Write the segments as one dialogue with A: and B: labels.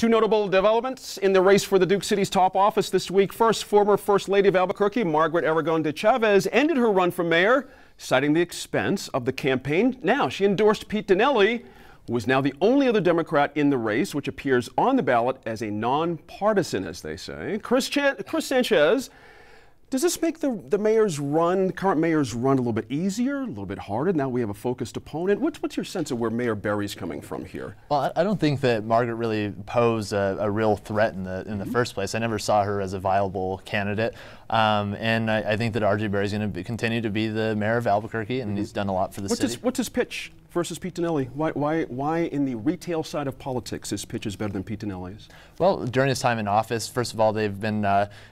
A: Two notable developments in the race for the Duke City's top office this week. First, former First Lady of Albuquerque, Margaret Aragon de Chavez, ended her run for mayor, citing the expense of the campaign. Now, she endorsed Pete Donnelly, who is now the only other Democrat in the race, which appears on the ballot as a nonpartisan, as they say. Chris Sanchez, does this make the current mayor's run a little bit easier, a little bit harder? Now we have a focused opponent. What's your sense of where Mayor Berry's coming from here?
B: Well, I don't think that Margaret really posed a real threat in the first place. I never saw her as a viable candidate. And I think that R.J. Berry's going to continue to be the mayor of Albuquerque, and he's done a lot for the city.
A: What's his pitch versus Pete Donnelly? Why in the retail side of politics his pitch is better than Pete Donnelly's?
B: Well, during his time in office, first of all, they've been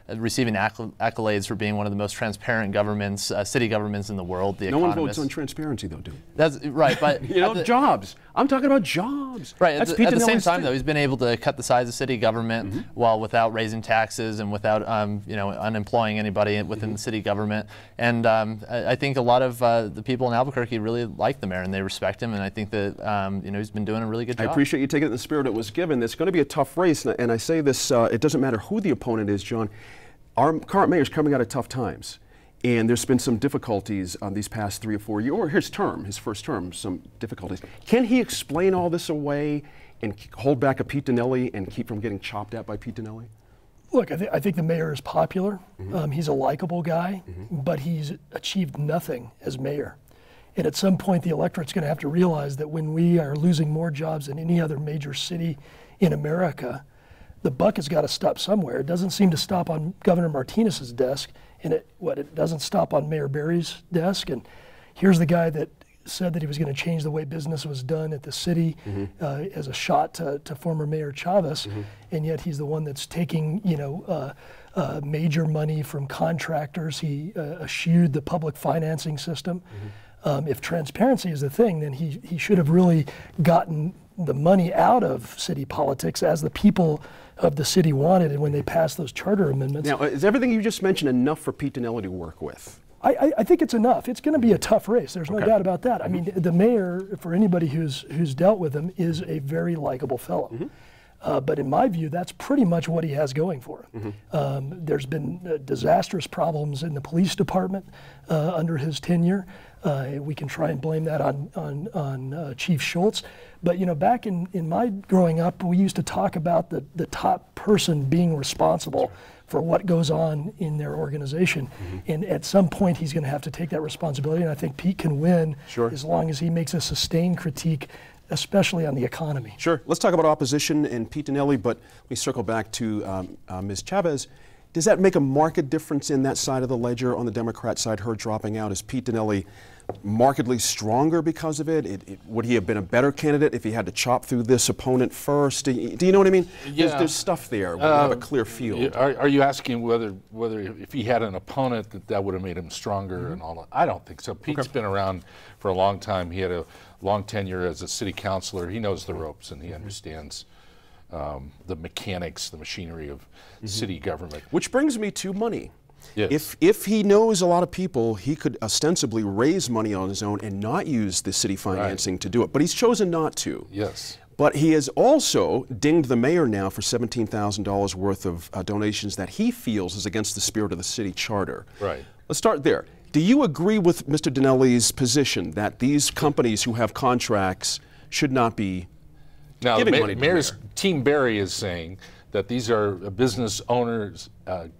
B: receiving accolades for being one of the most transparent governments, city governments in the world.
A: No one votes on transparency, though, do?
B: That's right, but
A: you know, jobs. I'm talking about jobs.
B: Right. At the same time, though, he's been able to cut the size of city government while without raising taxes and without unemploying anybody within the city government. And I think a lot of the people in Albuquerque really like the mayor and they respect him. And I think that he's been doing a really good job.
A: I appreciate you taking it in the spirit it was given. It's going to be a tough race, and I say this: it doesn't matter who the opponent is, John. Our current mayor is coming out of tough times. And there's been some difficulties on these past 3 or 4 years, or his first term, some difficulties. Can he explain all this away and hold back a Pete Donnelly and keep from getting chopped at by Pete Donnelly?
C: Look, I think the mayor is popular. He's a likable guy, but he's achieved nothing as mayor. And at some point, the electorate's going to have to realize that when we are losing more jobs than any other major city in America, the buck has got to stop somewhere. It doesn't seem to stop on Governor Martinez's desk. And it doesn't stop on Mayor Berry's desk. And here's the guy that said that he was going to change the way business was done at the city as a shot to former Mayor Chavez. And yet he's the one that's taking, major money from contractors. He eschewed the public financing system. If transparency is the thing, then he should have really gotten the money out of city politics as the people of the city wanted, and when they passed those charter amendments.
A: Now, is everything you just mentioned enough for Pete Donnelly to work with?
C: I think it's enough. It's going to be a tough race. There's no doubt about that. I mean, the mayor, for anybody who's dealt with him, is a very likable fellow. But in my view, that's pretty much what he has going for him. There's been disastrous problems in the police department under his tenure. We can try and blame that on Chief Schultz. But back in my growing up, we used to talk about the top person being responsible for what goes on in their organization. And at some point, he's going to have to take that responsibility. And I think Pete can win as long as he makes a sustained critique, especially on the economy.
A: Sure. Let's talk about opposition and Pete Donnelly, but we circle back to Ms. Chavez. Does that make a marked difference in that side of the ledger on the Democrat side, her dropping out? Is Pete Donnelly markedly stronger because of it? Would he have been a better candidate if he had to chop through this opponent first? Do you know what I mean?
D: Yeah.
A: There's stuff there. We have a clear field.
D: Are you asking whether if he had an opponent that would have made him stronger and all that? I don't think so. Pete's been around for a long time. He had a long tenure as a city councilor. He knows the ropes and he understands the mechanics, the machinery of city government.
A: Which brings me to money.
D: Yes.
A: If he knows a lot of people, he could ostensibly raise money on his own and not use the city financing to do it. But he's chosen not to.
D: Yes.
A: But he has also dinged the mayor now for $17,000 worth of donations that he feels is against the spirit of the city charter.
D: Right.
A: Let's start there. Do you agree with Mr. Donnelly's position that these companies who have contracts should not be giving money to the mayor?
D: Team Berry is saying that these are business owners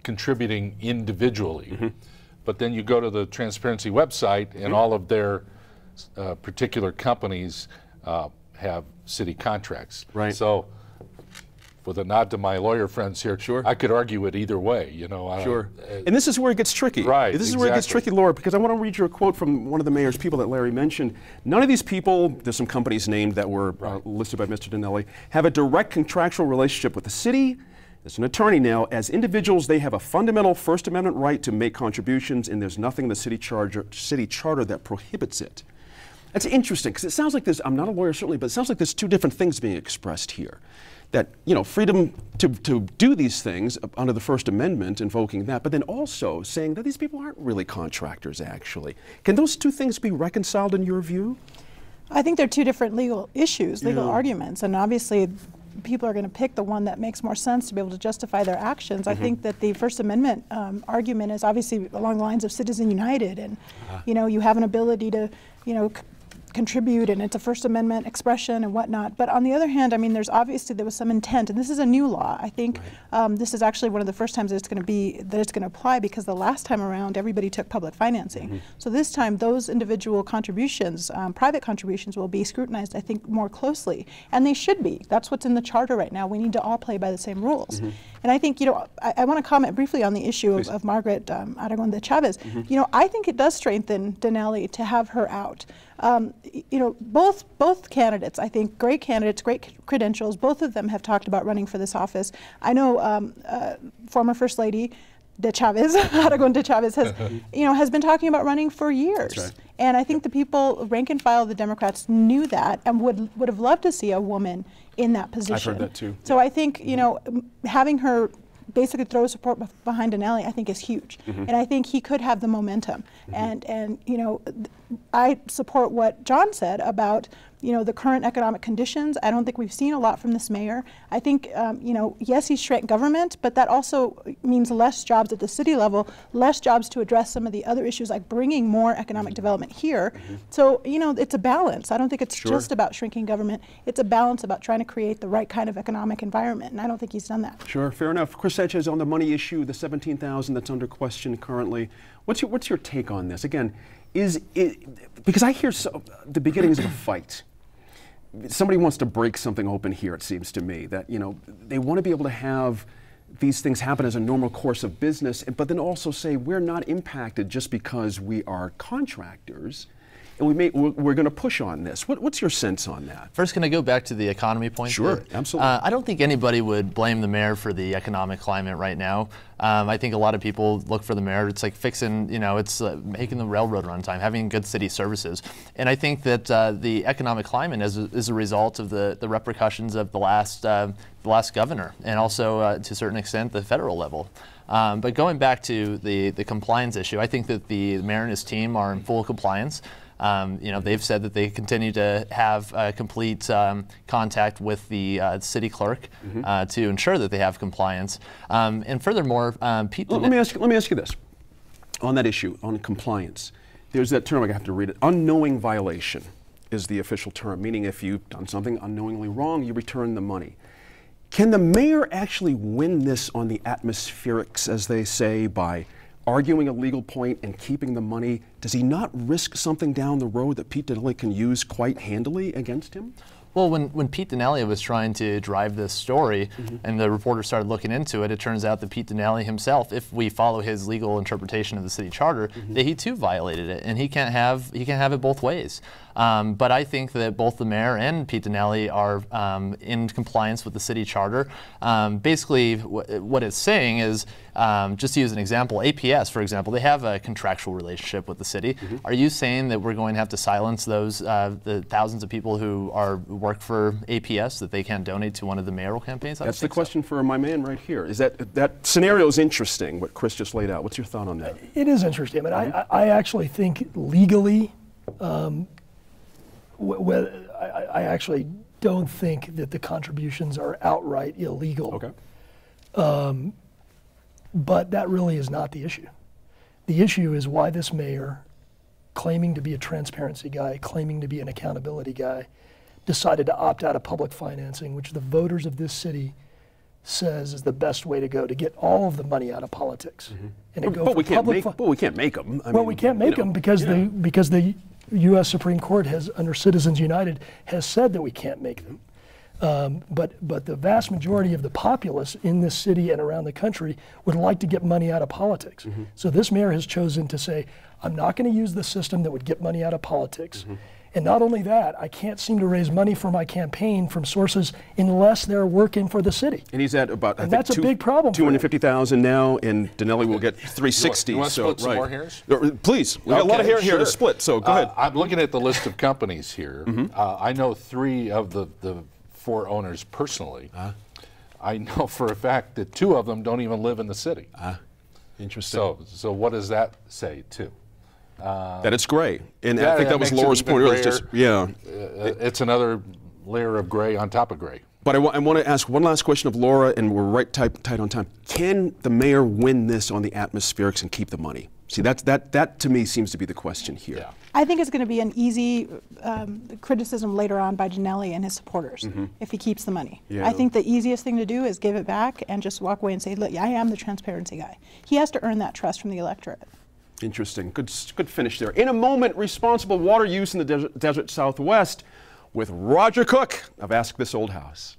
D: contributing individually. But then you go to the Transparency website and all of their particular companies have city contracts.
A: Right.
D: So with a nod to my lawyer friends here, I could argue it either way,
A: And this is where it gets tricky.
D: Right.
A: This is where it gets tricky, Laura, because I want to read you a quote from one of the mayor's people that Larry mentioned. None of these people, there's some companies named that were listed by Mr. Donnelly, have a direct contractual relationship with the city. As an attorney now, as individuals, they have a fundamental First Amendment right to make contributions, and there's nothing in the city charter that prohibits it. That's interesting, because it sounds like there's, I'm not a lawyer certainly, but it sounds like there's two different things being expressed here. That, freedom to do these things under the First Amendment, invoking that, but then also saying that these people aren't really contractors, actually. Can those two things be reconciled in your view?
E: I think they're two different legal issues, legal arguments, and obviously people are going to pick the one that makes more sense to be able to justify their actions. I think that the First Amendment argument is obviously along the lines of Citizen United, and you have an ability to contribute, and it's a First Amendment expression and whatnot. But on the other hand, I mean, there was some intent, and this is a new law. I think this is actually one of the first times that it's going to apply, because the last time around everybody took public financing. So this time those individual contributions, private contributions, will be scrutinized, I think, more closely, and they should be. That's what's in the charter right now. We need to all play by the same rules. And I think, I want to comment briefly on the issue of Margaret Aragon de Chavez. I think it does strengthen Dinelli to have her out. Both candidates, I think, great candidates, great credentials. Both of them have talked about running for this office. I know former First Lady de Chavez, Aragon de Chavez, has been talking about running for years. That's right. And I think the people, rank and file of the Democrats, knew that and would have loved to see a woman in that position.
A: I've heard that too.
E: So I think having her basically throw support behind Dinelli, I think, is huge. And I think he could have the momentum. And I support what John said about the current economic conditions. I don't think we've seen a lot from this mayor. I think yes, he's shrank government, but that also means less jobs at the city level, less jobs to address some of the other issues like bringing more economic development here. So it's a balance. I don't think it's just about shrinking government. It's a balance about trying to create the right kind of economic environment, and I don't think he's done that.
A: Sure, fair enough. Chris Sanchez, on the money issue, the $17,000 that's under question currently, what's your take on this? Again, is it, because I hear the beginnings of a fight. Somebody wants to break something open here, it seems to me, that they want to be able to have these things happen as a normal course of business, but then also say we're not impacted just because we are contractors, and we're going to push on this. What's your sense on that?
B: First, can I go back to the economy point?
A: Sure, absolutely.
B: I don't think anybody would blame the mayor for the economic climate right now. I think a lot of people look for the mayor. It's like fixing, it's making the railroad run time, having good city services. And I think that the economic climate is a result of the repercussions of the last governor, and also to a certain extent the federal level. But going back to the compliance issue, I think that the mayor and his team are in full compliance. They've said that they continue to have complete contact with the city clerk to ensure that they have compliance. And furthermore, Pete.
A: Let me ask you this, on that issue, on compliance. There's that term, I have to read it. Unknowing violation is the official term, meaning if you've done something unknowingly wrong, you return the money. Can the mayor actually win this on the atmospherics, as they say, by arguing a legal point and keeping the money? Does he not risk something down the road that Pete Dinelli can use quite handily against him?
B: Well, when Pete Dinelli was trying to drive this story and the reporter started looking into it, it turns out that Pete Dinelli himself, if we follow his legal interpretation of the city charter, that he too violated it, and he can't have it both ways. But I think that both the mayor and Pete Dinelli are in compliance with the city charter. Basically, what it's saying is, just to use an example, APS, for example, they have a contractual relationship with the city. Are you saying that we're going to have to silence those the thousands of people who work for APS, that they can't donate to one of the mayoral campaigns?
A: That's the question for my man right here. Is that scenario is interesting, what Chris just laid out. What's your thought on that?
C: It is interesting. I mean, I actually think legally, I actually don't think that the contributions are outright illegal.
A: Okay.
C: But that really is not the issue. The issue is why this mayor, claiming to be a transparency guy, claiming to be an accountability guy, decided to opt out of public financing, which the voters of this city says is the best way to go to get all of the money out of politics. And to go
A: but we can't make them.
C: Well, we can't make them because the U.S. Supreme Court has, under Citizens United, has said that we can't make them. But the vast majority of the populace in this city and around the country would like to get money out of politics. So this mayor has chosen to say, I'm not going to use the system that would get money out of politics. And not only that, I can't seem to raise money for my campaign from sources unless they're working for the city.
A: And he's at about,
C: and that's a big problem.
A: 250,000 now, and Dinelli will get 360.
D: You want to split some more hairs?
A: Please, we got a lot of hair here to split. So go ahead.
D: I'm looking at the list of companies here. I know 3 of the 4 owners personally. I know for a fact that 2 of them don't even live in the city.
A: Interesting.
D: So what does that say too?
A: That it's gray, and I think that was Laura's point earlier.
D: It's another layer of gray on top of gray.
A: But I want to ask one last question of Laura, and we're right tight on time. Can the mayor win this on the atmospherics and keep the money? See, that to me seems to be the question here.
D: Yeah.
E: I think it's going to be an easy criticism later on by Ginnelly and his supporters if he keeps the money.
A: Yeah.
E: I think the easiest thing to do is give it back and just walk away and say, look, I am the transparency guy. He has to earn that trust from the electorate.
A: Interesting. Good finish there. In a moment, responsible water use in the desert Southwest with Roger Cook of Ask This Old House.